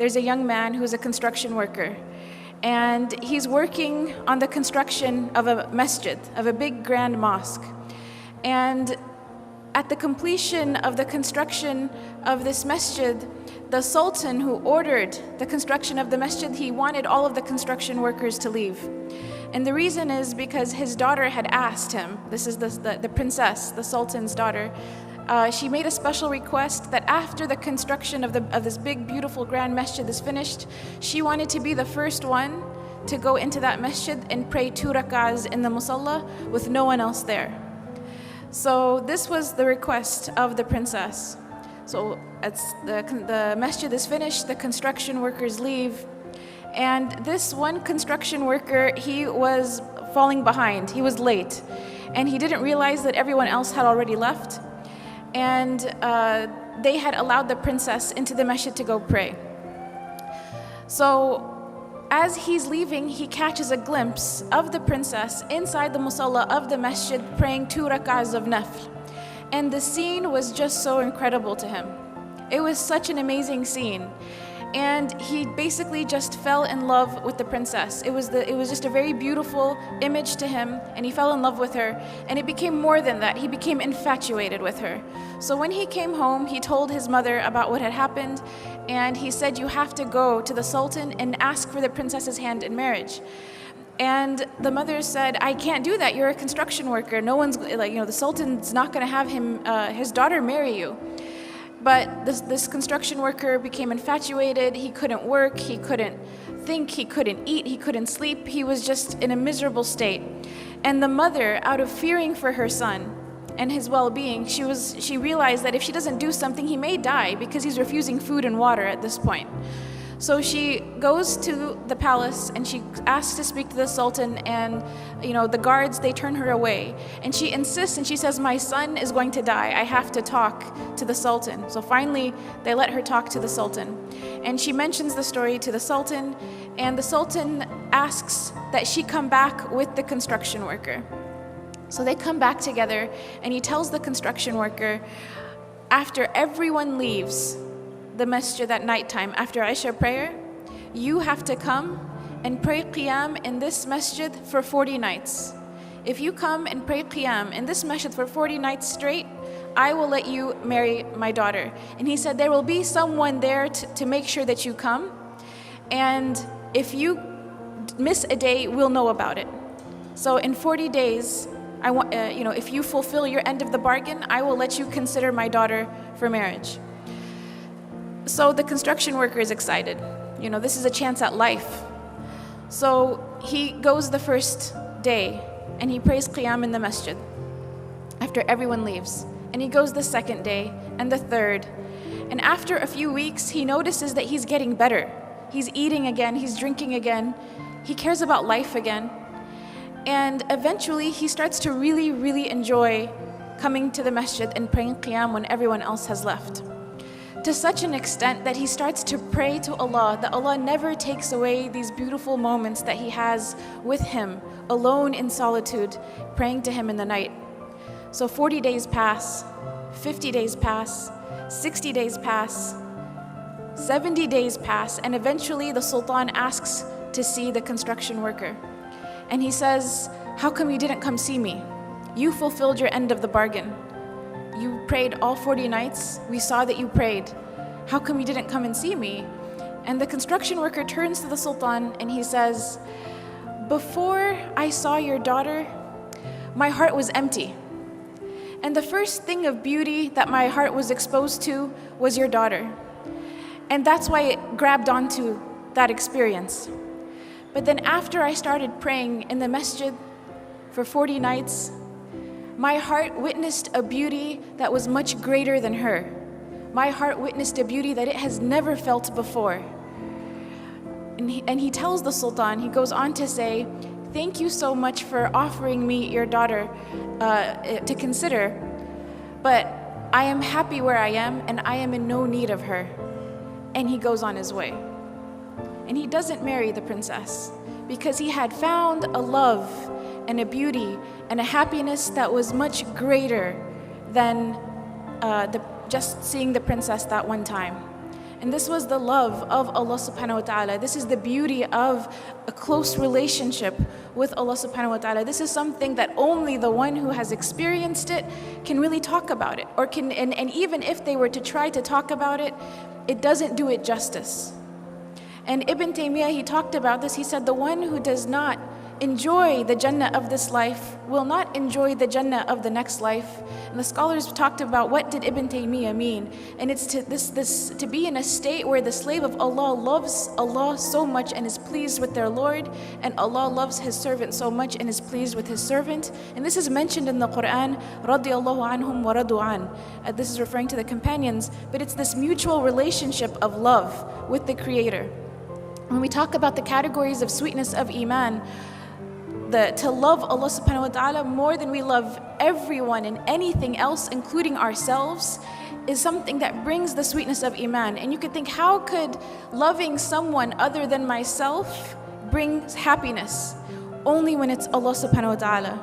there's a young man who's a construction worker. And he's working on the construction of a masjid, of a big grand mosque. And at the completion of the construction of this masjid, the Sultan who ordered the construction of the masjid, he wanted all of the construction workers to leave. And the reason is because his daughter had asked him, this is the princess, the Sultan's daughter, she made a special request that after the construction of this big, beautiful, grand masjid is finished, she wanted to be the first one to go into that masjid and pray 2 raqaas in the musalla with no one else there. So this was the request of the princess. So the masjid is finished, the construction workers leave, and this one construction worker, he was falling behind, he was late, and he didn't realize that everyone else had already left. And they had allowed the princess into the masjid to go pray. So as he's leaving, he catches a glimpse of the princess inside the musalla of the masjid praying 2 raqaas of nafl. And the scene was just so incredible to him. It was such an amazing scene. And he basically just fell in love with the princess. It was just a very beautiful image to him, and he fell in love with her. And it became more than that. He became infatuated with her. So when he came home, he told his mother about what had happened, and he said, "You have to go to the Sultan and ask for the princess's hand in marriage." And the mother said, "I can't do that. You're a construction worker. No one's the Sultan's not going to have his daughter marry you." But this construction worker became infatuated. He couldn't work, he couldn't think, he couldn't eat, he couldn't sleep. He was just in a miserable state. And the mother, out of fearing for her son and his well-being, she realized that if she doesn't do something, he may die because he's refusing food and water at this point. So she goes to the palace and she asks to speak to the Sultan, and the guards, they turn her away. And she insists and she says, "My son is going to die. I have to talk to the Sultan." So finally, they let her talk to the Sultan. And she mentions the story to the Sultan, and the Sultan asks that she come back with the construction worker. So they come back together, and he tells the construction worker, after everyone leaves the masjid at nighttime, after Isha prayer, you have to come and pray qiyam in this masjid for 40 nights. If you come and pray qiyam in this masjid for 40 nights straight, I will let you marry my daughter. And he said there will be someone there to make sure that you come, and if you miss a day, we'll know about it. So in 40 days, if you fulfill your end of the bargain, I will let you consider my daughter for marriage. So the construction worker is excited. This is a chance at life. So he goes the first day and he prays qiyam in the masjid after everyone leaves. And he goes the second day and the third. And after a few weeks, he notices that he's getting better. He's eating again, he's drinking again. He cares about life again. And eventually he starts to really, really enjoy coming to the masjid and praying qiyam when everyone else has left. To such an extent that he starts to pray to Allah, that Allah never takes away these beautiful moments that he has with him, alone in solitude, praying to him in the night. So 40 days pass, 50 days pass, 60 days pass, 70 days pass, and eventually the Sultan asks to see the construction worker. And he says, "How come you didn't come see me? You fulfilled your end of the bargain. You prayed all 40 nights. We saw that you prayed. How come you didn't come and see me?" And the construction worker turns to the Sultan and he says, "Before I saw your daughter, my heart was empty. And the first thing of beauty that my heart was exposed to was your daughter. And that's why it grabbed onto that experience. But then after I started praying in the masjid for 40 nights, my heart witnessed a beauty that was much greater than her. My heart witnessed a beauty that it has never felt before." And he tells the Sultan, he goes on to say, "Thank you so much for offering me your daughter to consider, but I am happy where I am and I am in no need of her." And he goes on his way. And he doesn't marry the princess because he had found a love and a beauty and a happiness that was much greater than just seeing the princess that one time. And this was the love of Allah subhanahu wa ta'ala. This is the beauty of a close relationship with Allah subhanahu wa ta'ala. This is something that only the one who has experienced it can really talk about it. And even if they were to try to talk about it, it doesn't do it justice. And Ibn Taymiyyah, he talked about this. He said, the one who does not enjoy the Jannah of this life will not enjoy the Jannah of the next life. And the scholars talked about what did Ibn Taymiyyah mean. And it's to be in a state where the slave of Allah loves Allah so much and is pleased with their Lord, and Allah loves His servant so much and is pleased with His servant. And this is mentioned in the Quran, radiyallahu anhum wa radu an. This is referring to the companions, but it's this mutual relationship of love with the Creator. When we talk about the categories of sweetness of Iman, to love Allah subhanahu wa ta'ala more than we love everyone and anything else, including ourselves, is something that brings the sweetness of Iman. And you could think, how could loving someone other than myself bring happiness? Only when it's Allah subhanahu wa ta'ala.